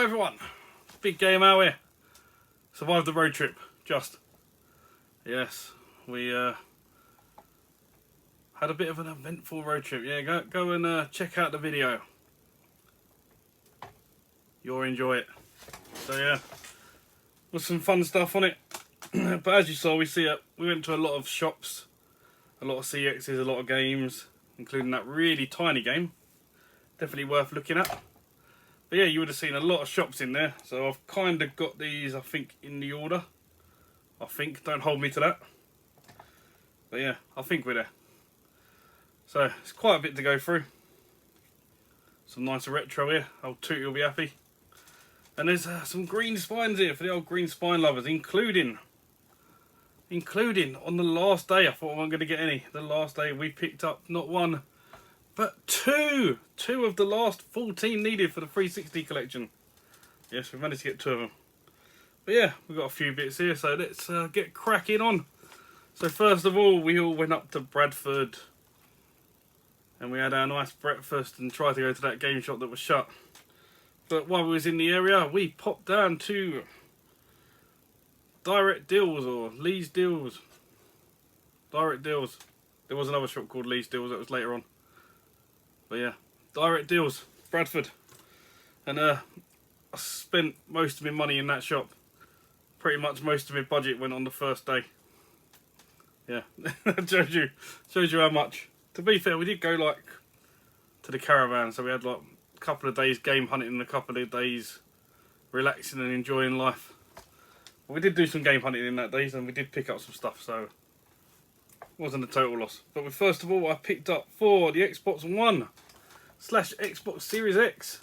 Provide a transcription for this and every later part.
everyone, big game out here. Survived the road trip, just. Yes, we had a bit of an eventful road trip. Yeah, go and check out the video. You'll enjoy it. So yeah, was some fun stuff on it. But as you saw, we went to a lot of shops, a lot of CXs, a lot of games, including that really tiny game. Definitely worth looking at. But yeah, you would have seen a lot of shops in there. So I've kind of got these, I think, in the order. I think, don't hold me to that. But yeah, I think we're there. So it's quite a bit to go through. Some nice retro here. Old Tootie will be happy. And there's some green spines here for the old green spine lovers, including on the last day. I thought I wasn't going to get any. The last day we picked up not one, but two of the last 14 needed for the 360 collection. Yes, we managed to get 2 of them. But yeah, we've got a few bits here, so let's get cracking on. So first of all, we all went up to Bradford and we had our nice breakfast and tried to go to that game shop that was shut. But while we was in the area, we popped down to Direct Deals or Lee's Deals. Direct Deals. There was another shop called Lee's Deals that was later on. But yeah, Direct Deals, Bradford. And I spent most of my money in that shop. Pretty much most of my budget went on the first day. Yeah, that shows you how much. To be fair, we did go like to the caravan, so we had like a couple of days game hunting and a couple of days relaxing and enjoying life. But we did do some game hunting in that days and we did pick up some stuff, so it wasn't a total loss. But first of all, I picked up for the Xbox One / Xbox Series X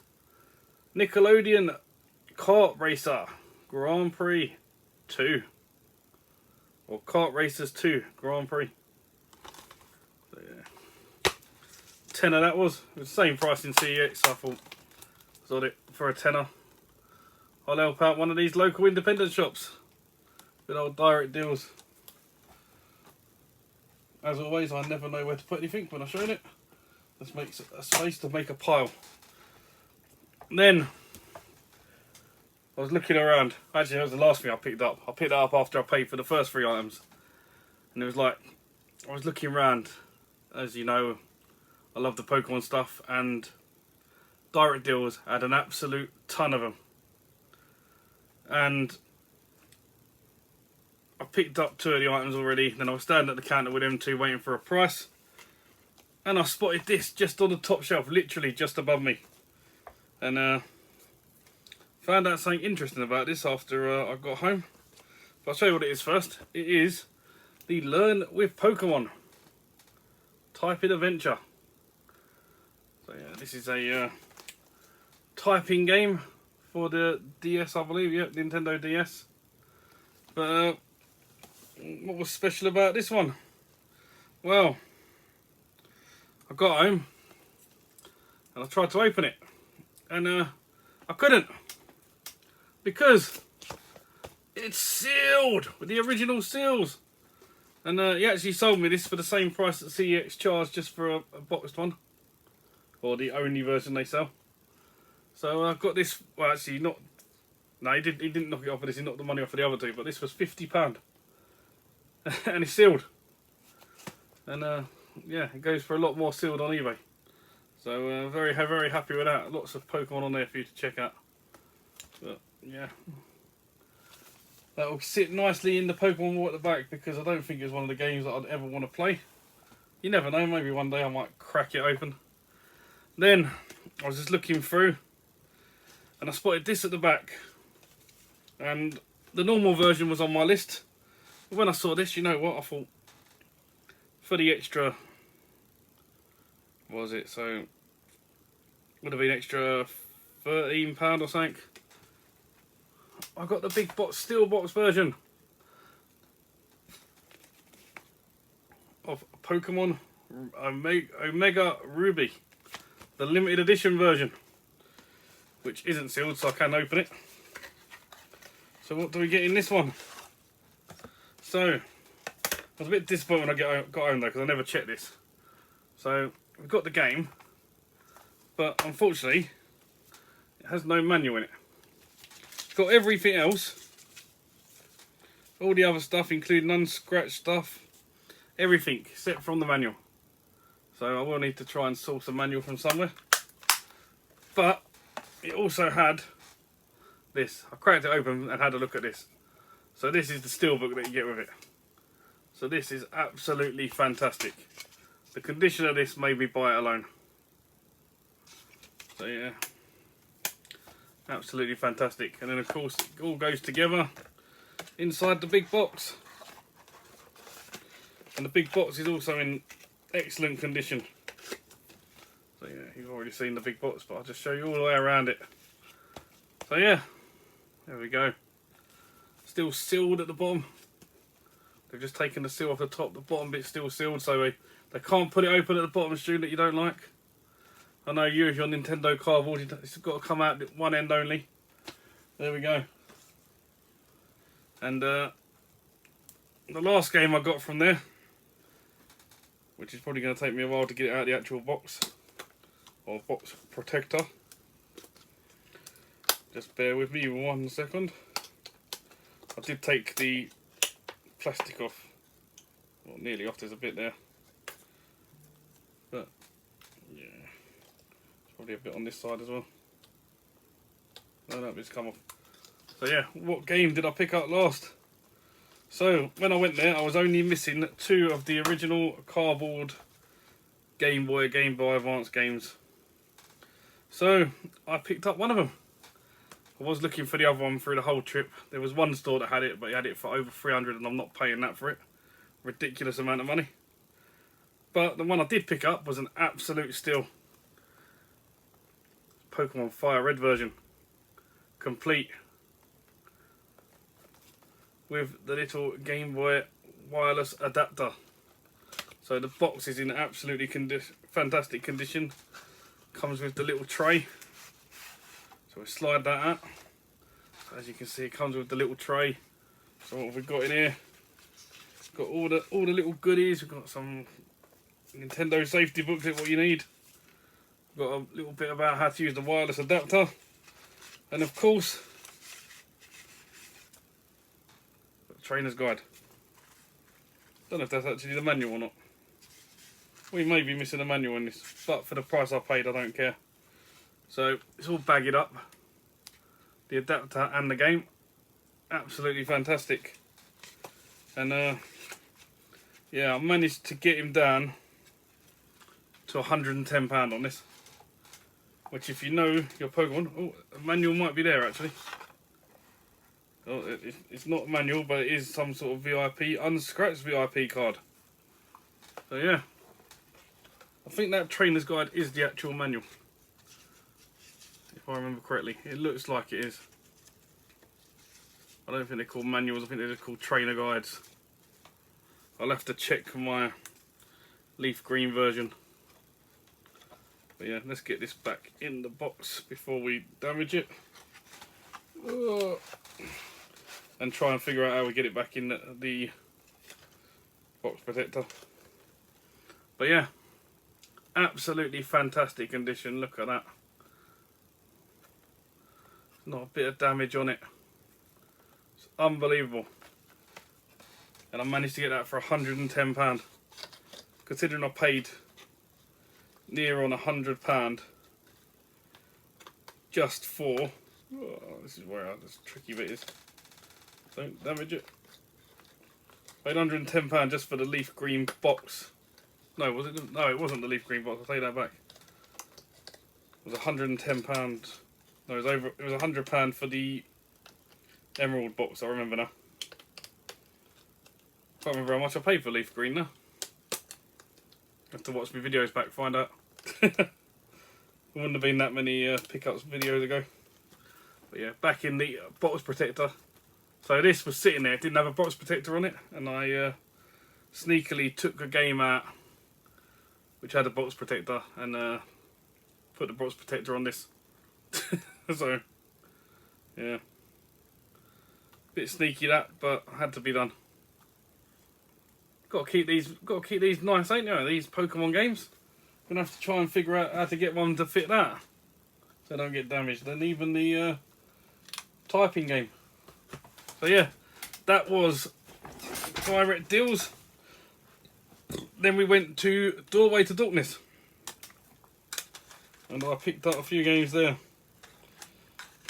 Nickelodeon Kart Racer Grand Prix 2. Or Kart Racers 2 Grand Prix. So yeah. 10 of that was. It was the same price in CEX, so I thought I sold it for a tenner. I'll help out one of these local independent shops. Good old Direct Deals. As always, I never know where to put anything when I'm showing it. This makes a space to make a pile. And then I was looking around. Actually, that was the last thing I picked up. I picked that up after I paid for the first 3 items. And it was like, I was looking around. As you know, I love the Pokemon stuff. And Direct Deals had an absolute ton of them. And I picked up 2 of the items already. Then I was standing at the counter with them 2 waiting for a price. And I spotted this just on the top shelf, literally just above me. And found out something interesting about this after I got home. But I'll show you what it is first. It is the Learn with Pokemon Typing Adventure. So yeah, this is a typing game for the DS, I believe. Yep, Nintendo DS. But what was special about this one? Well, I got home and I tried to open it. And I couldn't. Because it's sealed with the original seals. And he actually sold me this for the same price that CEX charged just for a boxed one. Or the only version they sell. So I've got this, well actually not, no he didn't knock it off for this, he knocked the money off for the other 2, but this was £50. And it's sealed. And yeah, it goes for a lot more sealed on eBay. So very happy with that. Lots of Pokemon on there for you to check out. But yeah, that will sit nicely in the Pokemon wall at the back because I don't think it's one of the games that I'd ever want to play. You never know, maybe one day I might crack it open. Then I was just looking through and I spotted this at the back. And the normal version was on my list. But when I saw this, you know what, I thought for the extra, what was it, so would have been extra £13 or something. I got the big box, steel box version of Pokemon Omega Ruby, the limited edition version, which isn't sealed, so I can open it. So what do we get in this one? So I was a bit disappointed when I got home though, because I never checked this. So we've got the game, but unfortunately it has no manual in it. got everything else. All the other stuff, including unscratched stuff. Everything, except from the manual. So I will need to try and source a manual from somewhere. But it also had this. I cracked it open and had a look at this. So this is the steelbook that you get with it. So this is absolutely fantastic. The condition of this made me buy it alone. So yeah, absolutely fantastic. And then of course it all goes together inside the big box. And the big box is also in excellent condition. So yeah, you've already seen the big box, but I'll just show you all the way around it. So yeah, there we go. Still sealed at the bottom. They've just taken the seal off the top. The bottom bit's still sealed, so they can't put it open at the bottom, Stu, that you don't like. I know you, if your Nintendo cardboard, it's got to come out at one end only. There we go. And the last game I got from there, which is probably going to take me a while to get it out of the actual box, or box protector. Just bear with me 1 second. I did take the plastic off, well, nearly off, there's a bit there, but yeah, there's probably a bit on this side as well. No, that bit's come off. So yeah, what game did I pick up last? So when I went there, I was only missing 2 of the original cardboard Game Boy Advance games. So I picked up one of them. I was looking for the other one through the whole trip. There was one store that had it, but he had it for over 300 and I'm not paying that for it. Ridiculous amount of money. But the one I did pick up was an absolute steal. Pokemon Fire Red version. Complete. With the little Game Boy wireless adapter. So the box is in absolutely fantastic condition. Comes with the little tray. So we slide that out. As you can see, it comes with the little tray. So what have we got in here? Got all the little goodies. We've got some Nintendo safety booklet, what you need. We've got a little bit about how to use the wireless adapter. And of course, the trainer's guide. Don't know if that's actually the manual or not. We may be missing a manual in this, but for the price I paid, I don't care. So it's all bagged up. The adapter and the game, absolutely fantastic. And yeah, I managed to get him down to £110 on this. Which, if you know your Pokemon, oh, a manual might be there actually. Oh, it's not a manual, but it is some sort of VIP, unscratched VIP card. So yeah, I think that trainer's guide is the actual manual. If I remember correctly, it looks like it is. I don't think they're called manuals, I think they're just called trainer guides. I'll have to check my leaf green version. But yeah, let's get this back in the box before we damage it. And try and figure out how we get it back in the box protector. But yeah, absolutely fantastic condition, look at that. Not a bit of damage on it. It's unbelievable. And I managed to get that for £110. Considering I paid near on £100 just for, oh, this is where this tricky bit is. Don't damage it. Paid £110 just for the leaf green box. No, was it? No, it wasn't the leaf green box. I'll take that back. It was £110. No, it was £100 for the emerald box. I remember now. Can't remember how much I paid for leaf green now. Have to watch my videos back, find out. It wouldn't have been that many pickups videos ago. But yeah, back in the box protector. So this was sitting there, it didn't have a box protector on it, and I sneakily took a game out which had a box protector and put the box protector on this. So yeah, bit sneaky that, but had to be done. Got to keep these nice, ain't you? These Pokemon games. Gonna have to try and figure out how to get one to fit that, so they don't get damaged. And even the typing game. So yeah, that was direct deals. Then we went to Doorway to Darkness, and I picked up a few games there.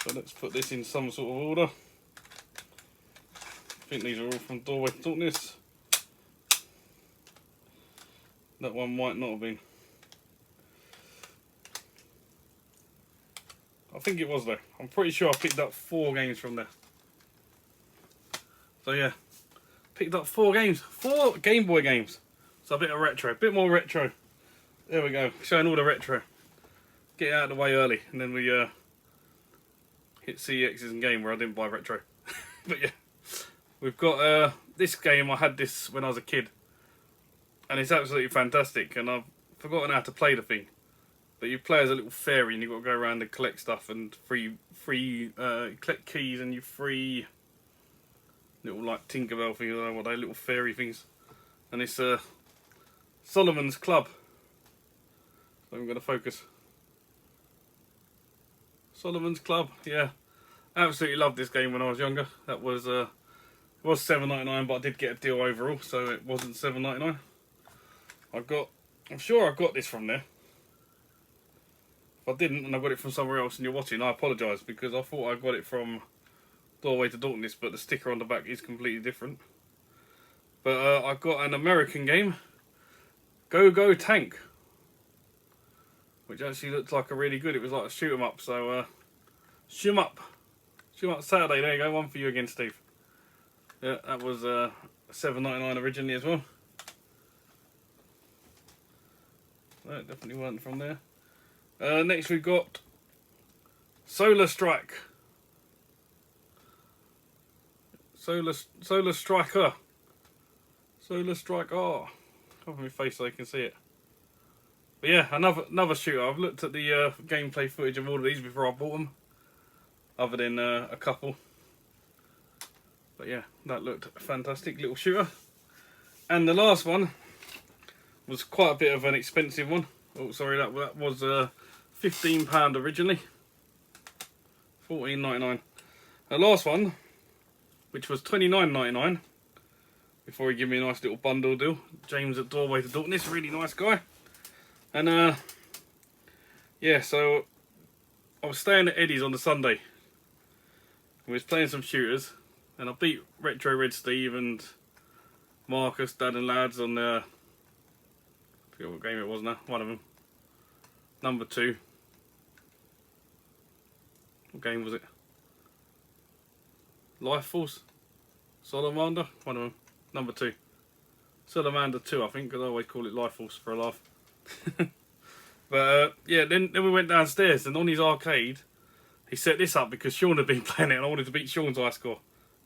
So let's put this in some sort of order. I think these are all from Doorway to Darkness. That one might not have been. I think it was though. I'm pretty sure I picked up 4 games from there. So yeah, picked up 4 games, 4 Game Boy games. So a bit of retro, a bit more retro. There we go, showing all the retro. Get it out of the way early, and then we hit CEX's and game where I didn't buy retro. But yeah, we've got this game. I had this when I was a kid, and it's absolutely fantastic. And I've forgotten how to play the thing. But you play as a little fairy, and you've got to go around and collect stuff and collect keys, and you free little like Tinkerbell things, I don't know what they little fairy things. And it's Solomon's Club. So I'm going to focus. Solomon's Club, yeah. Absolutely loved this game when I was younger. That was it was $7.99, but I did get a deal overall, so it wasn't $7.99. I'm sure I got this from there. If I didn't and I got it from somewhere else and you're watching, I apologise, because I thought I got it from Doorway to Darkness, but the sticker on the back is completely different. But I got an American game, Go Go Tank, which actually looked like a really good. It was like a shoot 'em up. So shoot 'em up Saturday. There you go, one for you again, Steve. Yeah, that was $7.99 originally as well. That definitely weren't from there. Next we've got Solar Strike. Solar Striker. Solar Striker. Cover my face so they can see it. But yeah, another shooter. I've looked at the gameplay footage of all of these before I bought them, other than a couple. But yeah, that looked a fantastic little shooter. And the last one was quite a bit of an expensive one. Oh, sorry, that was £15 originally. $14.99. The last one, which was $29.99, before he gave me a nice little bundle deal. James at Doorway to Darkness, really nice guy. And yeah, so I was staying at Eddie's on the Sunday. We was playing some shooters, and I beat Retro Red Steve and Marcus, Dad and Lads on the, I forget what game it was now, one of them. Number 2. What game was it? Life Force? Salamander? One of them. Number 2. Salamander 2, I think, because I always call it Life Force for a laugh. But yeah, then we went downstairs, and on his arcade, he set this up because Sean had been playing it, and I wanted to beat Sean's high score.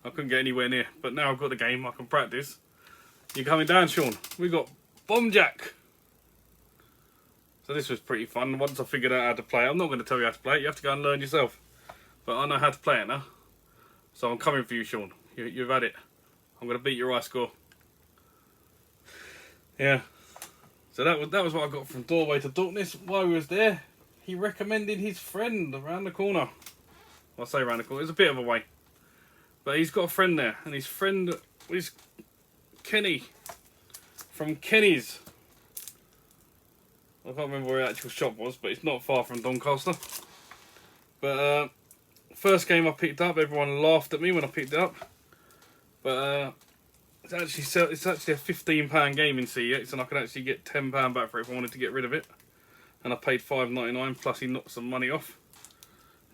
I couldn't get anywhere near, but now I've got the game, I can practice. You're coming down, Sean. We got Bomb Jack. So this was pretty fun. Once I figured out how to play it, I'm not going to tell you how to play it. You have to go and learn yourself. But I know how to play it now. So I'm coming for you, Sean. You've had it. I'm going to beat your high score. Yeah. So that was what I got from Doorway to Darkness. While he was there, he recommended his friend around the corner. Well, I say around the corner. It's a bit of a way. But he's got a friend there. And his friend is Kenny. From Kenny's. I can't remember where the actual shop was, but it's not far from Doncaster. But first game I picked up, everyone laughed at me when I picked it up. But it's actually a £15 game in CEX, and I could actually get £10 back for it if I wanted to get rid of it. And I paid $5.99, plus he knocked some money off.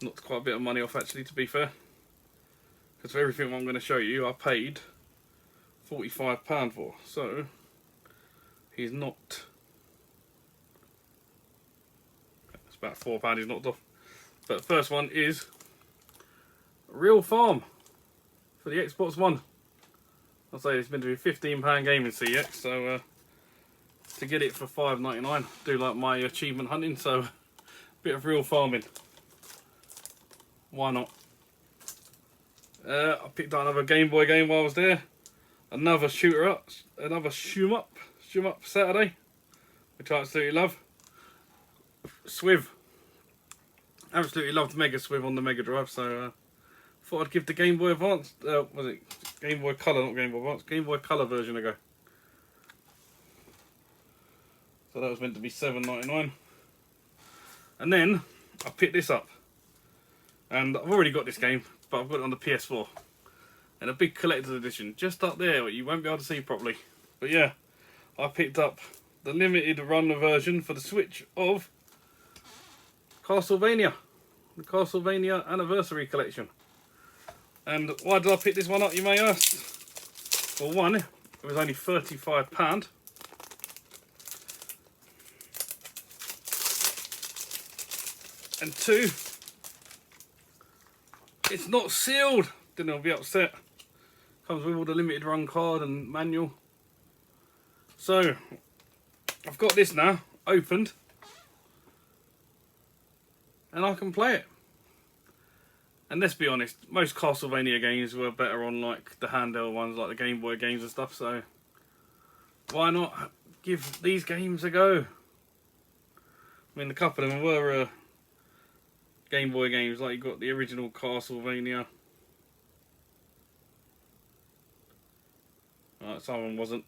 Knocked quite a bit of money off, actually, to be fair. Because for everything I'm going to show you, I paid £45 for. So he's knocked. It's about £4 he's knocked off. But the first one is Real Farm for the Xbox One. I'll say it's meant to be a £15 game in CX, so to get it for $5.99, do like my achievement hunting, so a bit of real farming. Why not? I picked up another Game Boy game while I was there. Another shoot 'em up Saturday, which I absolutely love. Swiv. Absolutely loved Mega Swiv on the Mega Drive, so thought I'd give the Game Boy Advance, was it Game Boy Color, not Game Boy Advance, Game Boy Color version a go. So that was meant to be $7.99. And then I picked this up. And I've already got this game, but I've got it on the PS4. And a big collector's edition, just up there, what you won't be able to see properly. But yeah, I picked up the limited run version for the Switch of Castlevania. The Castlevania Anniversary Collection. And why did I pick this one up, you may ask? Well, one, it was only £35. And two, it's not sealed. Then I'll be upset. Comes with all the limited run card and manual. So, I've got this now, opened. And I can play it. And let's be honest, most Castlevania games were better on like the handheld ones, like the Game Boy games and stuff, so why not give these games a go? I mean, a couple of them were Game Boy games, like you got the original Castlevania. Some of them wasn't.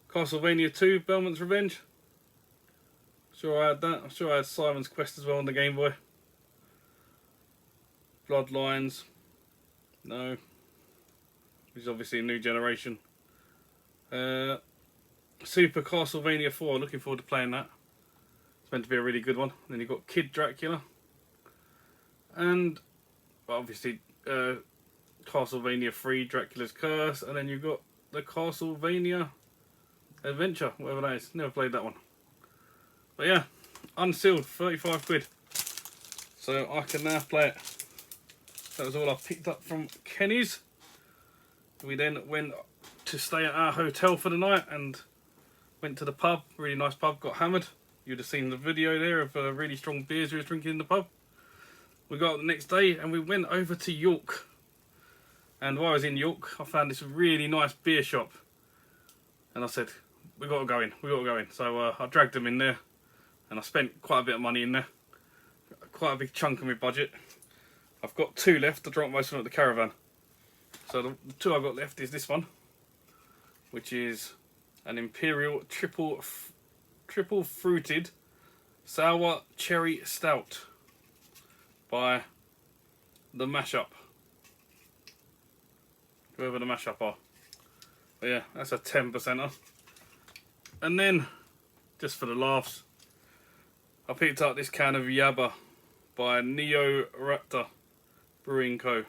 Castlevania 2, Belmont's Revenge. Sure I had that. I'm sure I had Simon's Quest as well on the Game Boy. Bloodlines. No. Which is obviously a new generation. Super Castlevania 4. Looking forward to playing that. It's meant to be a really good one. Then you've got Kid Dracula. And well, obviously Castlevania 3, Dracula's Curse. And then you've got the Castlevania Adventure, whatever that is. Never played that one. But yeah, unsealed, 35 quid. So I can now play it. That was all I picked up from Kenny's. We then went to stay at our hotel for the night and went to the pub. Really nice pub, got hammered. You'd have seen the video there of really strong beers we were drinking in the pub. We got up the next day and we went over to York. And while I was in York, I found this really nice beer shop. And I said, we got to go in, we got to go in. So I dragged them in there. And I spent quite a bit of money in there. Quite a big chunk of my budget. I've got two left. I drank most of them at the caravan. So the two I've got left is this one. Which is an Imperial triple fruited sour cherry stout. By the Mashup. Whoever the Mashup are. But yeah, that's a 10%er. And then, just for the laughs, I picked up this can of Yabba by Neo Raptor Brewing Co.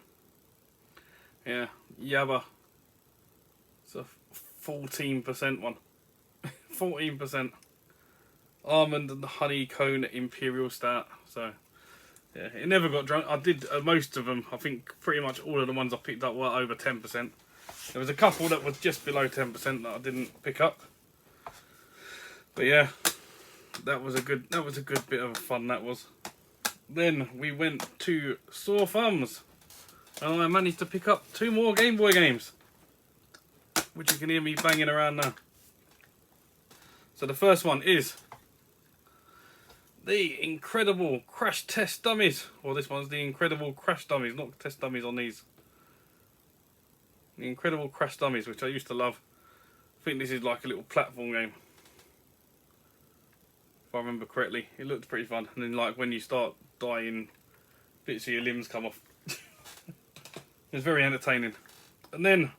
Yeah, Yabba. It's a 14% one. 14%. Almond and honey cone imperial stout. So, yeah, it never got drunk. I did most of them. I think pretty much all of the ones I picked up were over 10%. There was a couple that was just below 10% that I didn't pick up. But yeah. That was a good bit of fun, that was. Then we went to Sore Thumbs and I managed to pick up 2 more Game Boy games, which you can hear me banging around now. So the first one is the Incredible Crash Test Dummies. Well, this one's the Incredible Crash Dummies, not Test Dummies on these. The Incredible Crash Dummies, which I used to love. I think this is like a little platform game. If I remember correctly, it looked pretty fun. And then, like, when you start dying, bits of your limbs come off. It's very entertaining. And then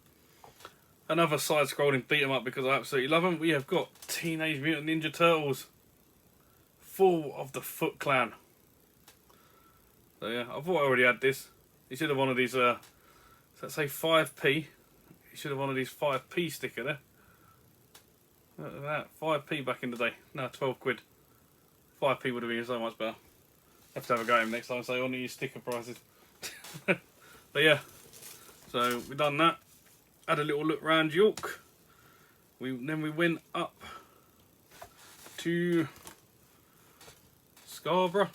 another side-scrolling beat 'em up because I absolutely love them. We have got Teenage Mutant Ninja Turtles, Fall of the Foot Clan. So yeah, I thought I already had this. You should have one of these. Does that say 5p? You should have one of these 5p sticker there. Look at that, 5p back in the day. No, 12 quid. 5p would have been so much better. Have to have a go at him next time and say, on these sticker prices. But yeah, so we done that. Had a little look round York. Then we went up to Scarborough.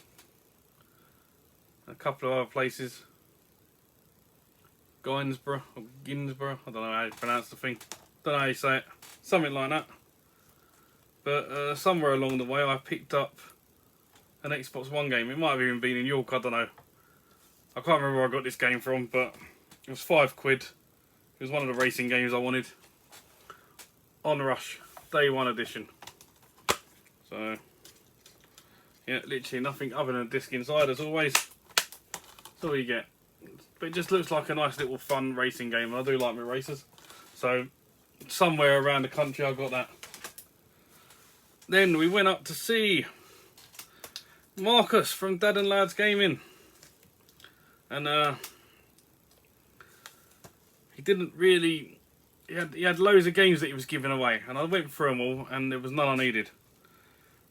A couple of other places. Gainsborough or Ginsborough. I don't know how you pronounce the thing. Don't know how you say it. Something like that. But somewhere along the way I picked up an Xbox One game. It might have even been in York, I don't know. I can't remember where I got this game from, but it was £5. It was one of the racing games I wanted. On Rush, Day 1 edition. So, yeah, literally nothing other than a disc inside as always. That's all you get. But it just looks like a nice little fun racing game, and I do like my racers. So, somewhere around the country I got that. Then we went up to see Marcus from Dad and Lads Gaming. And he didn't really... He had loads of games that he was giving away, and I went through them all, and there was none I needed.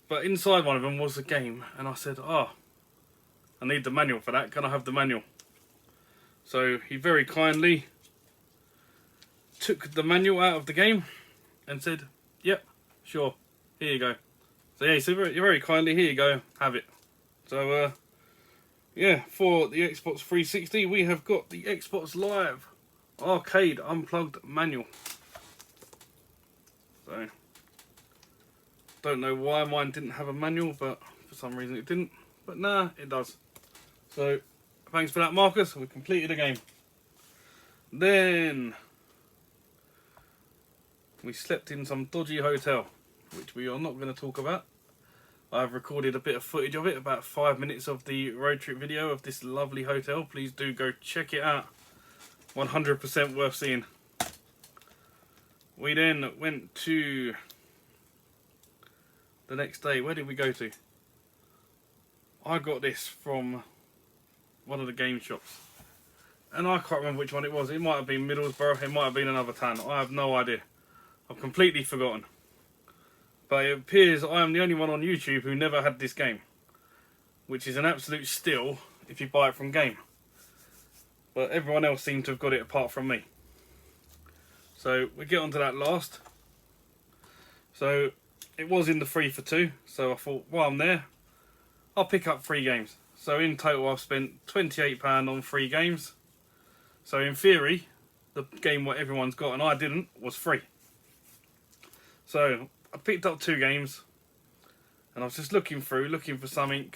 But inside one of them was a game, and I said, oh, I need the manual for that. Can I have the manual? So he very kindly took the manual out of the game and said, yep, sure, here you go. So yeah, so very kindly, here you go, have it. So yeah, for the Xbox 360 we have got the Xbox Live Arcade Unplugged Manual. So, don't know why mine didn't have a manual, but for some reason it didn't. But nah, it does. So, thanks for that, Marcus. We completed the game. Then we slept in some dodgy hotel, which we are not going to talk about. I've recorded a bit of footage of it, about 5 minutes of the road trip video of this lovely hotel. Please do go check it out. 100% worth seeing. We then went to the next day. Where did we go to? I got this from one of the game shops, and I can't remember which one it was. It might have been Middlesbrough, it might have been another town. I have no idea. I've completely forgotten. But it appears I am the only one on YouTube who never had this game, which is an absolute steal if you buy it from Game. But everyone else seemed to have got it apart from me. So we get onto that last. So it was in the 3 for 2. So I thought, while I'm there, I'll pick up 3 games. So in total I've spent £28 on 3 games. So in theory, the game what everyone's got and I didn't was free. So I picked up 2 games. And I was just looking for something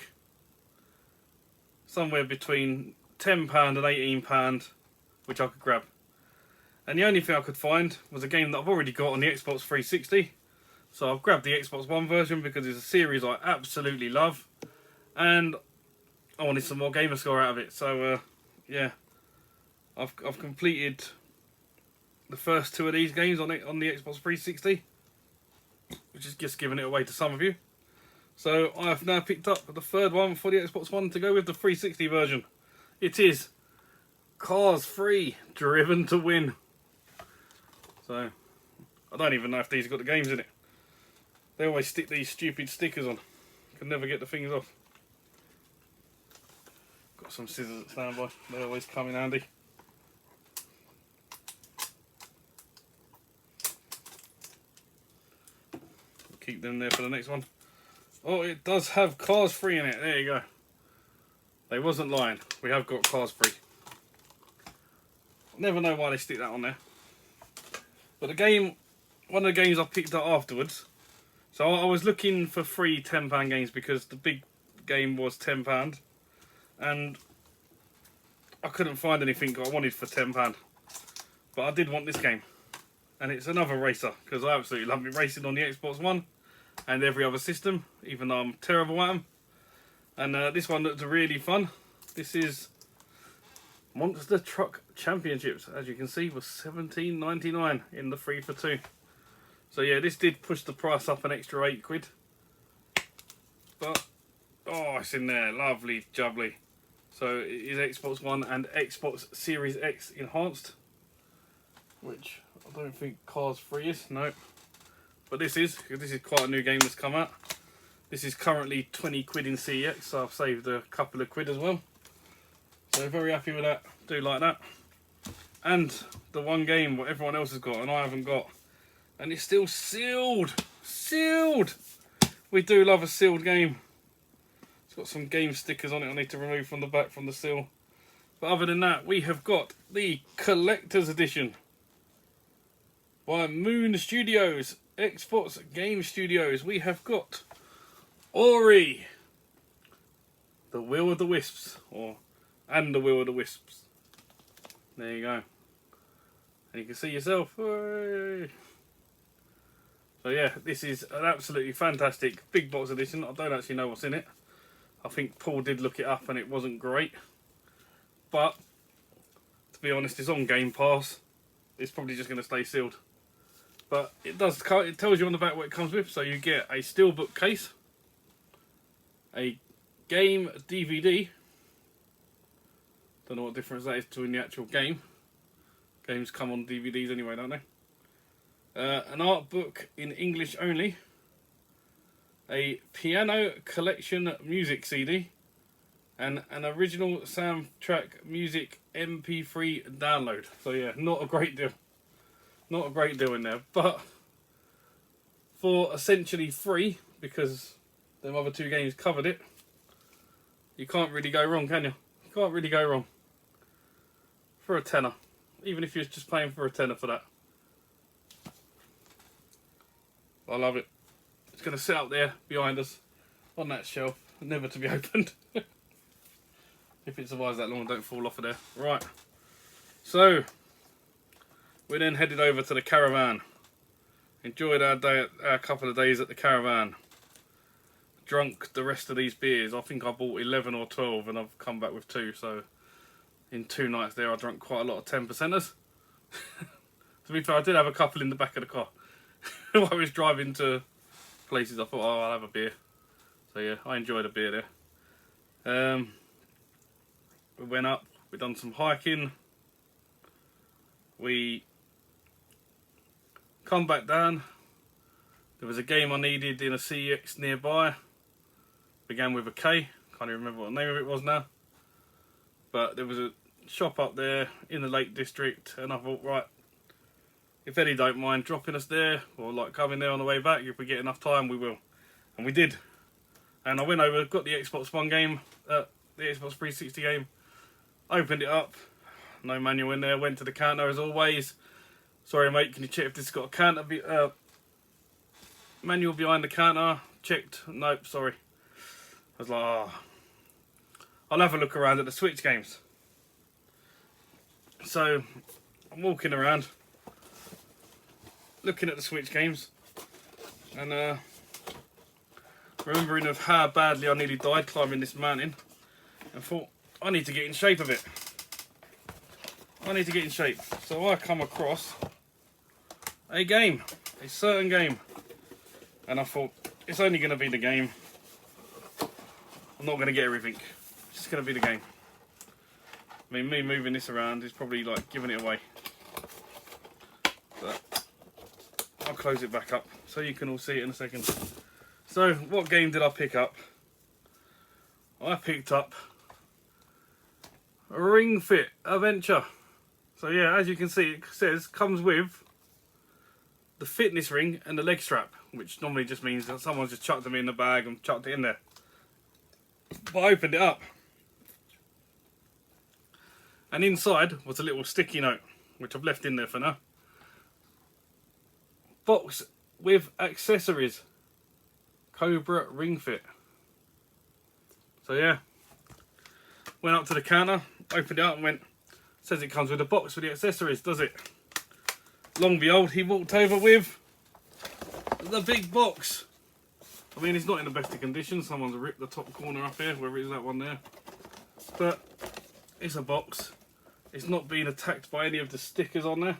somewhere between £10 and £18, which I could grab. And the only thing I could find was a game that I've already got on the Xbox 360. So I've grabbed the Xbox One version because it's a series I absolutely love. And I wanted some more gamer score out of it. So yeah, I've completed the first 2 of these games on the Xbox 360. Which is just giving it away to some of you. So I have now picked up the 3rd one for the Xbox One to go with the 360 version. It is Cars 3 Driven to Win. So, I don't even know if these have got the games in it. They always stick these stupid stickers on. Can never get the things off. Got some scissors at standby. They always come in handy. Keep them there for the next one. Oh, it does have Cars 3 in it. There you go. They wasn't lying. We have got Cars 3. Never know why they stick that on there. But the game, one of the games I picked up afterwards. So I was looking for free £10 games because the big game was £10. And I couldn't find anything I wanted for £10. But I did want this game. And it's another racer. Because I absolutely love it racing on the Xbox One. And every other system. Even though I'm terrible at them. And this one looked really fun. This is Monster Truck Championships. As you can see, was £17.99 in the 3 for 2. So yeah, this did push the price up an extra £8. But oh, it's in there, lovely jubbly. So it is Xbox One and Xbox Series X enhanced, which I don't think Cars 3 is. No, but this is quite a new game that's come out. This is currently £20 in CEX, so I've saved a couple of quid as well. So very happy with that, do like that. And the one game what everyone else has got and I haven't got. And it's still sealed! Sealed! We do love a sealed game. It's got some game stickers on it I need to remove from the back from the seal. But other than that, we have got the Collector's Edition by Moon Studios, Xbox Game Studios. We have got Ori, the Will of the Wisps, or and the Will of the Wisps. There you go. And you can see yourself. Hooray. So yeah, this is an absolutely fantastic big box edition. I don't actually know what's in it. I think Paul did look it up and it wasn't great. But, to be honest, it's on Game Pass. It's probably just going to stay sealed. But it tells you on the back what it comes with. So you get a steelbook case, a game DVD. Don't know what difference that is between the actual game. Games come on DVDs anyway, don't they? An art book in English only. A piano collection music CD. And an original soundtrack music MP3 download. So yeah, not a great deal. Not a great deal in there. But for essentially free, because them other two games covered it, you can't really go wrong, can you? You can't really go wrong. For a tenner. Even if you're just paying for a tenner for that. I love it. It's going to sit up there behind us on that shelf, never to be opened. If it survives that long, don't fall off of there. Right. So, we then headed over to the caravan. Enjoyed our couple of days at the caravan. Drunk the rest of these beers. I think I bought 11 or 12 and I've come back with 2. So, in 2 nights there, I drank quite a lot of 10%ers. To be fair, I did have a couple in the back of the car. While I was driving to places, I thought, oh, I'll have a beer. So yeah, I enjoyed a beer there. We went up, we done some hiking. We come back down. There was a game I needed in a CX nearby. Began with a K. Can't even remember what the name of it was now. But there was a shop up there in the Lake District, and I thought, right, if Eddie don't mind dropping us there, or like coming there on the way back, if we get enough time, we will. And we did. And I went over, got the Xbox One game, the Xbox 360 game, opened it up, no manual in there, went to the counter as always. Sorry mate, can you check if this has got a counter, manual behind the counter? Checked, nope, sorry. I was like, oh, I'll have a look around at the Switch games. So, I'm walking around, looking at the Switch games, and remembering of how badly I nearly died climbing this mountain, and thought, I need to get in shape a bit. I need to get in shape. So I come across a game, a certain game, and I thought, it's only going to be the game. I'm not going to get everything. It's just going to be the game. I mean, me moving this around is probably like giving it away. But I'll close it back up so you can all see it in a second. So, what game did I pick up? I picked up Ring Fit Adventure. So yeah, as you can see, it says comes with the fitness ring and the leg strap, which normally just means that someone's just chucked them in the bag and chucked it in there. But I opened it up, and inside was a little sticky note, which I've left in there for now. Box with accessories. Cobra Ring Fit. So yeah, went up to the counter, opened it up and went, says it comes with a box with the accessories, does it? Long and behold, he walked over with the big box. I mean, it's not in the best of condition. Someone's ripped the top corner up here, wherever it is, that one there. But it's a box. It's not been attacked by any of the stickers on there.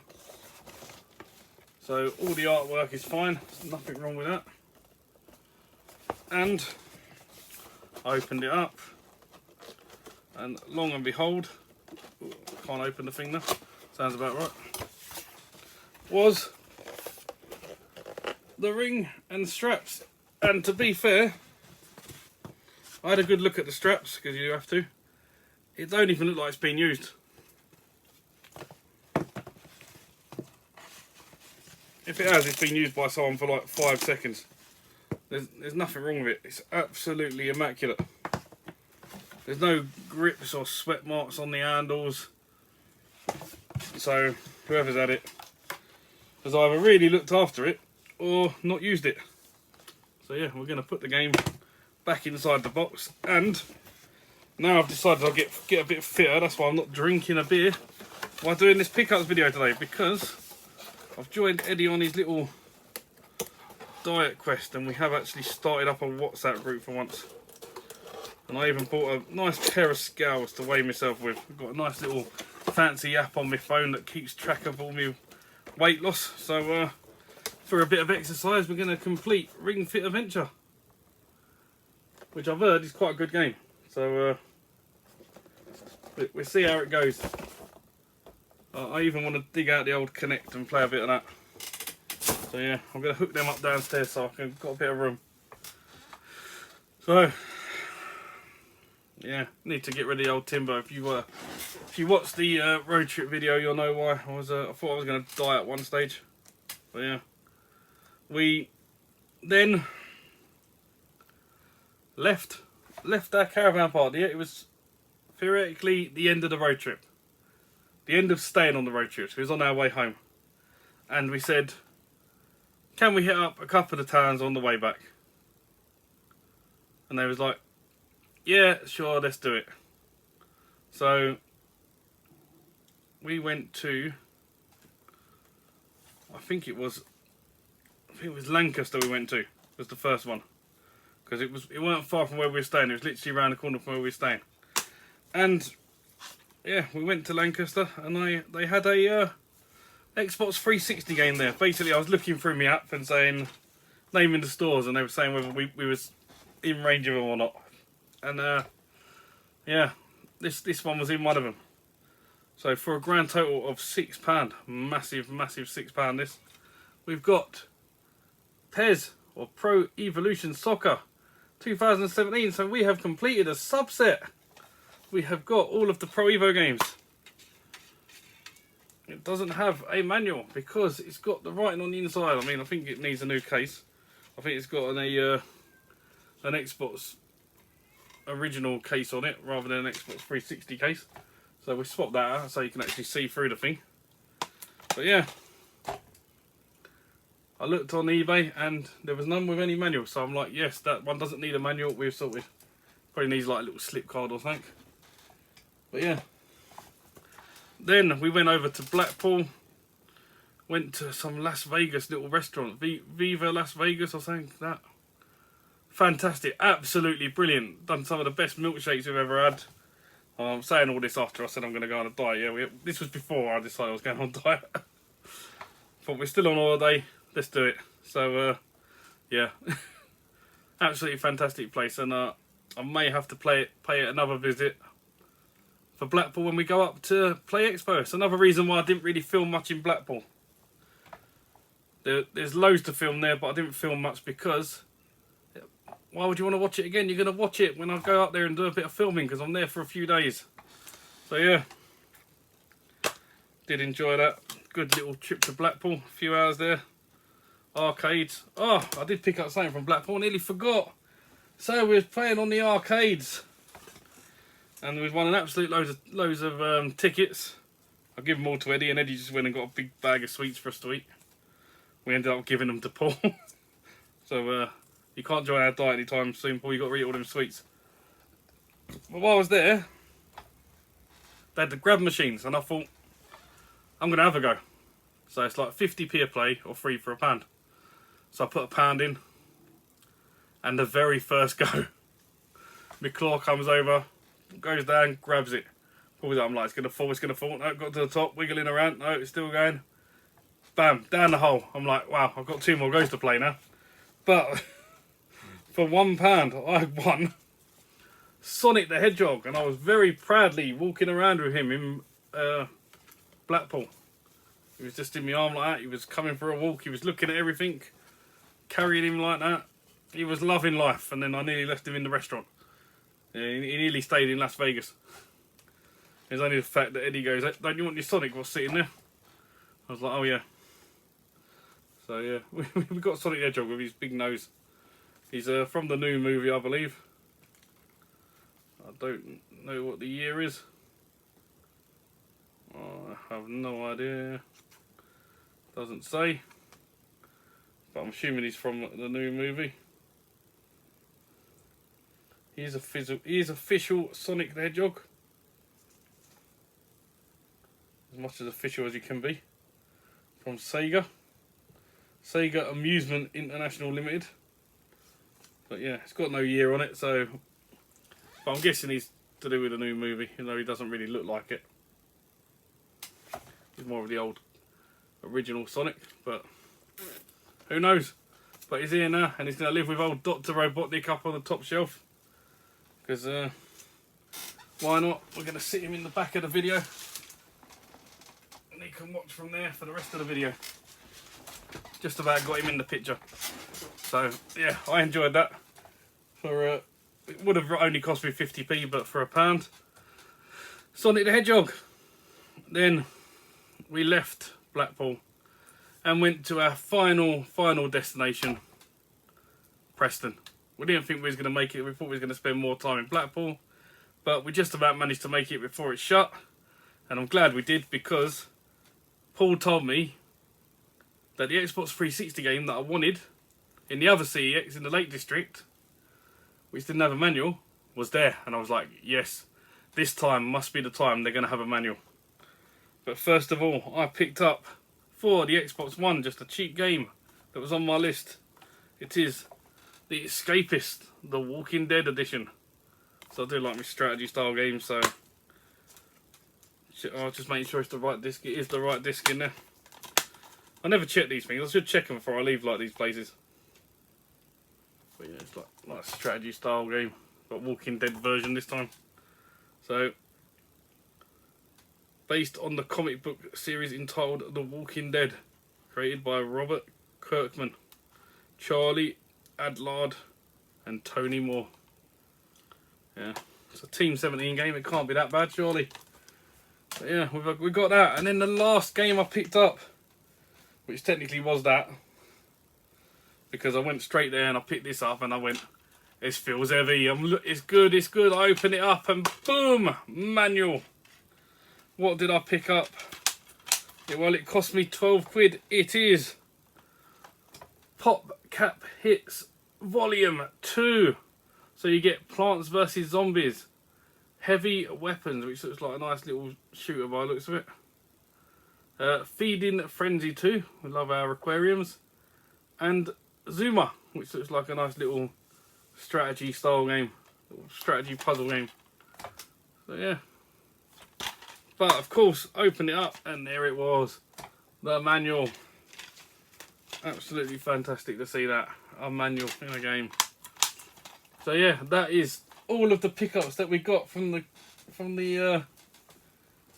So all the artwork is fine. There's nothing wrong with that. And I opened it up, and long and behold, can't open the thing now, sounds about right, was the ring and straps. And to be fair, I had a good look at the straps, because you have to. It don't even look like it's been used. If it has, it's been used by someone for like 5 seconds. There's nothing wrong with it. It's absolutely immaculate. There's no grips or sweat marks on the handles. So whoever's had it has either really looked after it or not used it. So yeah, we're going to put the game back inside the box, and now I've decided I'll get a bit fitter. That's why I'm not drinking a beer while doing this pickups video today, because I've joined Eddie on his little diet quest, and we have actually started up a WhatsApp group for once. And I even bought a nice pair of scales to weigh myself with. I've got a nice little fancy app on my phone that keeps track of all my weight loss. So for a bit of exercise, we're going to complete Ring Fit Adventure, which I've heard is quite a good game. So we'll see how it goes. I even want to dig out the old Connect and play a bit of that. So yeah, I'm going to hook them up downstairs so I've got a bit of room. So yeah, need to get rid of the old timber. If you watched the road trip video, you'll know why. I thought I was going to die at one stage. But yeah, we then left our caravan party. It was theoretically the end of the road trip, the end of staying on the road trip. So it was on our way home, and we said, can we hit up a couple of towns on the way back? And they was like, yeah, sure, let's do it. So we went to, I think it was Lancaster we went to, was the first one. Because it weren't far from where we were staying, it was literally around the corner from where we were staying. And yeah, we went to Lancaster, and they had a Xbox 360 game there. Basically, I was looking through my app and saying, naming the stores, and they were saying whether we was in range of them or not. And yeah, this one was in one of them. So for a grand total of £6, massive £6 this, we've got PES, or Pro Evolution Soccer 2017. So we have completed a subset. We have got all of the Pro Evo games. It doesn't have a manual because it's got the writing on the inside. I mean, I think it needs a new case. I think it's got an Xbox original case on it rather than an Xbox 360 case. So we swapped that out so you can actually see through the thing. But yeah, I looked on eBay and there was none with any manual. So I'm like, yes, that one doesn't need a manual. We've sorted. Probably needs like a little slip card or something. But yeah. Then we went over to Blackpool, went to some Las Vegas little restaurant, Viva Las Vegas or something like that. Fantastic, absolutely brilliant. Done some of the best milkshakes we've ever had. I'm saying all this after I said I'm going to go on a diet. Yeah, this was before I decided I was going on a diet. But we're still on holiday, let's do it. So yeah, absolutely fantastic place, and I may have to pay it another visit for Blackpool when we go up to Play Expo. It's another reason why I didn't really film much in Blackpool. There's loads to film there, but I didn't film much because why would you want to watch it again? You're going to watch it when I go up there and do a bit of filming because I'm there for a few days. So yeah, did enjoy that. Good little trip to Blackpool, a few hours there. Arcades. Oh, I did pick up something from Blackpool, nearly forgot. So we was playing on the arcades. And we've won an absolute loads of tickets. I give them all to Eddie, and Eddie just went and got a big bag of sweets for us to eat. We ended up giving them to Paul. So you can't join our diet anytime soon, Paul. You got to eat all them sweets. But while I was there, they had the grab machines, and I thought, I'm going to have a go. So it's like 50p a play or free for £1. So I put £1 in, and the very first go, my claw comes over, goes down, grabs it, pulls it. I'm like, it's going to fall. No, got to the top, wiggling around. No, it's still going. Bam, down the hole. I'm like, wow, I've got 2 more goes to play now. But for £1, I won Sonic the Hedgehog, and I was very proudly walking around with him in Blackpool. He was just in my arm like that. He was coming for a walk. He was looking at everything, carrying him like that. He was loving life, and then I nearly left him in the restaurant. Yeah, he nearly stayed in Las Vegas. It's only the fact that Eddie goes, don't you want your Sonic while sitting there? I was like, oh yeah. So yeah, we got Sonic the Hedgehog with his big nose. He's from the new movie, I believe. I don't know what the year is. Oh, I have no idea. Doesn't say. But I'm assuming he's from the new movie. He is official Sonic the Hedgehog. As much as official as he can be. From Sega. Sega Amusement International Limited. But yeah, it's got no year on it, so... But I'm guessing he's to do with a new movie, even though he doesn't really look like it. He's more of the old original Sonic, but who knows? But he's here now, and he's going to live with old Dr. Robotnik up on the top shelf. Because, why not? We're going to sit him in the back of the video. And he can watch from there for the rest of the video. Just about got him in the picture. So, yeah, I enjoyed that. For it would have only cost me 50p, but for £1. Sonic the Hedgehog. Then we left Blackpool and went to our final destination, Preston. We didn't think we was going to make it. We thought we was going to spend more time in Blackpool, but we just about managed to make it before it shut. And I'm glad we did, because Paul told me that the Xbox 360 game that I wanted in the other CEX in the Lake District, which didn't have a manual, was there. And I was like, yes, this time must be the time they're going to have a manual. But first of all, I picked up for the Xbox One just a cheap game that was on my list. It is The Escapist, the Walking Dead edition. So I do like my strategy style games, so I'll just make sure it's the right disc. It is the right disc in there. I never check these things. I should check them before I leave like these places. But yeah, it's like a strategy style game, but Walking Dead version this time. So, based on the comic book series entitled The Walking Dead, created by Robert Kirkman, Charlie Adlard and Tony Moore. Yeah, it's a Team 17 game. It can't be that bad, surely. But yeah, we got that. And then the last game I picked up, which technically was that, because I went straight there and I picked this up and I went, this feels heavy. It's good, it's good. I open it up and boom, manual. What did I pick up? Yeah, well, it cost me 12 quid. It is Pop Cap Hits Volume 2. So you get Plants vs Zombies, Heavy Weapons, which looks like a nice little shooter by the looks of it. Feeding Frenzy 2, we love our aquariums. And Zuma, which looks like a nice little strategy style game, little strategy puzzle game. So yeah. But of course, open it up and there it was, the manual. Absolutely fantastic to see that, a manual in a game. So yeah, that is all of the pickups that we got from the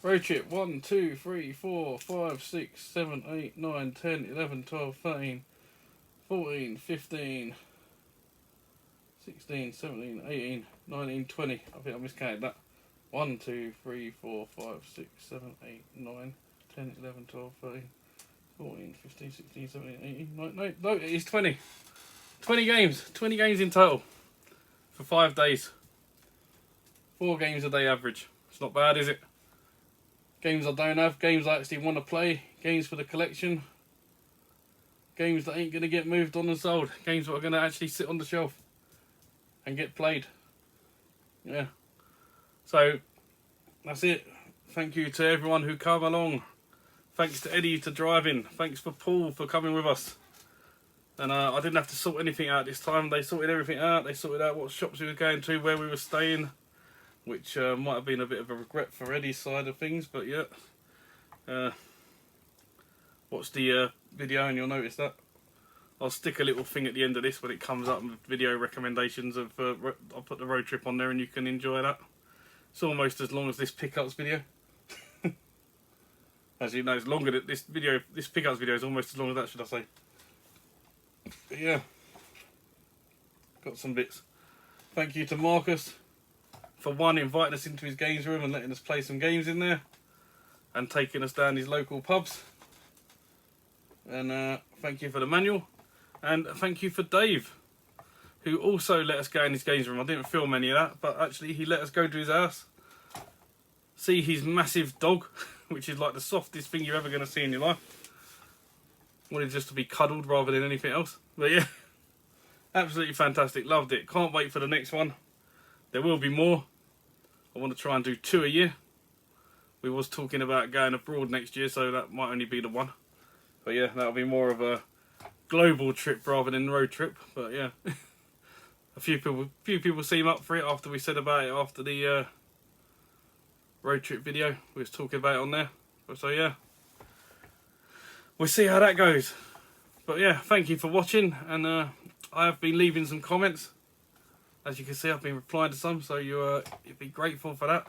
road trip. 1, 2, 3, 4, 5, 6, 7, 8, 9, 10, 11, 12, 13, 14, 15, 16, 17, 18, 19, 20. I think I miscounted that. 1, 2, 3, 4, 5, 6, 7, 8, 9, 10, 11, 12, 13, 14, 15, 16, 17, 18, no, it is 20. 20 games. 20 games in total. For 5 days. 4 games a day average. It's not bad, is it? Games I don't have. Games I actually want to play. Games for the collection. Games that ain't going to get moved on and sold. Games that are going to actually sit on the shelf and get played. Yeah. So, that's it. Thank you to everyone who come along. Thanks to Eddie for driving. Thanks for Paul for coming with us. And I didn't have to sort anything out this time. They sorted everything out. They sorted out what shops we were going to, where we were staying. Which might have been a bit of a regret for Eddie's side of things. But yeah. Watch the video and you'll notice that. I'll stick a little thing at the end of this when it comes up with video recommendations of. I'll put the road trip on there and you can enjoy that. It's almost as long as this pickups video. As you know, it's longer than this video. This pickups video is almost as long as that, should I say? But yeah, got some bits. Thank you to Marcus for inviting us into his games room and letting us play some games in there, and taking us down his local pubs. And thank you for the manual, and thank you for Dave, who also let us go in his games room. I didn't film any of that, but actually he let us go to his house, see his massive dog, which is like the softest thing you're ever going to see in your life. Wanted just to be cuddled rather than anything else. But yeah, absolutely fantastic. Loved it. Can't wait for the next one. there will be more. I want to try and do 2 a year. We was talking about going abroad next year, so that might only be the one. But yeah, that'll be more of a global trip rather than road trip. But yeah, a few people seem up for it after we said about it after the road trip video we was talking about it on there. So yeah, we'll see how that goes. But yeah, thank you for watching, and I have been leaving some comments. As you can see, I've been replying to some, so you'd be grateful for that.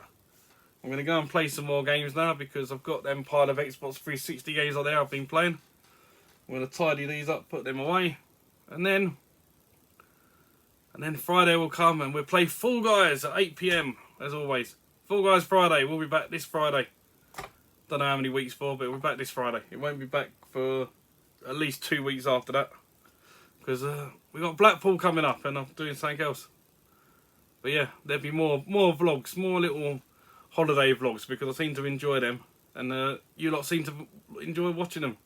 I'm going to go and play some more games now because I've got them pile of Xbox 360 games on there I've been playing. I'm going to tidy these up, put them away, and then Friday will come and we'll play Fall Guys at 8 PM as always. Fall Guys Friday. We'll be back this Friday. Don't know how many weeks for, but we'll be back this Friday. It won't be back for at least 2 weeks after that because we got Blackpool coming up and I'm doing something else. But yeah, there'll be more vlogs, more little holiday vlogs because I seem to enjoy them, and you lot seem to enjoy watching them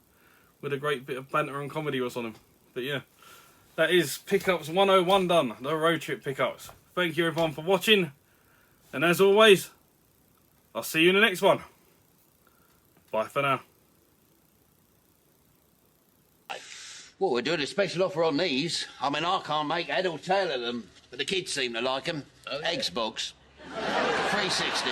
with a great bit of banter and comedy what's on them. But yeah, that is Pickups 101 done, the road trip pickups. Thank you everyone for watching, and as always, I'll see you in the next one. Bye for now. Well, we're doing a special offer on these. I mean, I can't make head or tail of them, but the kids seem to like them. Oh, yeah. Xbox 360.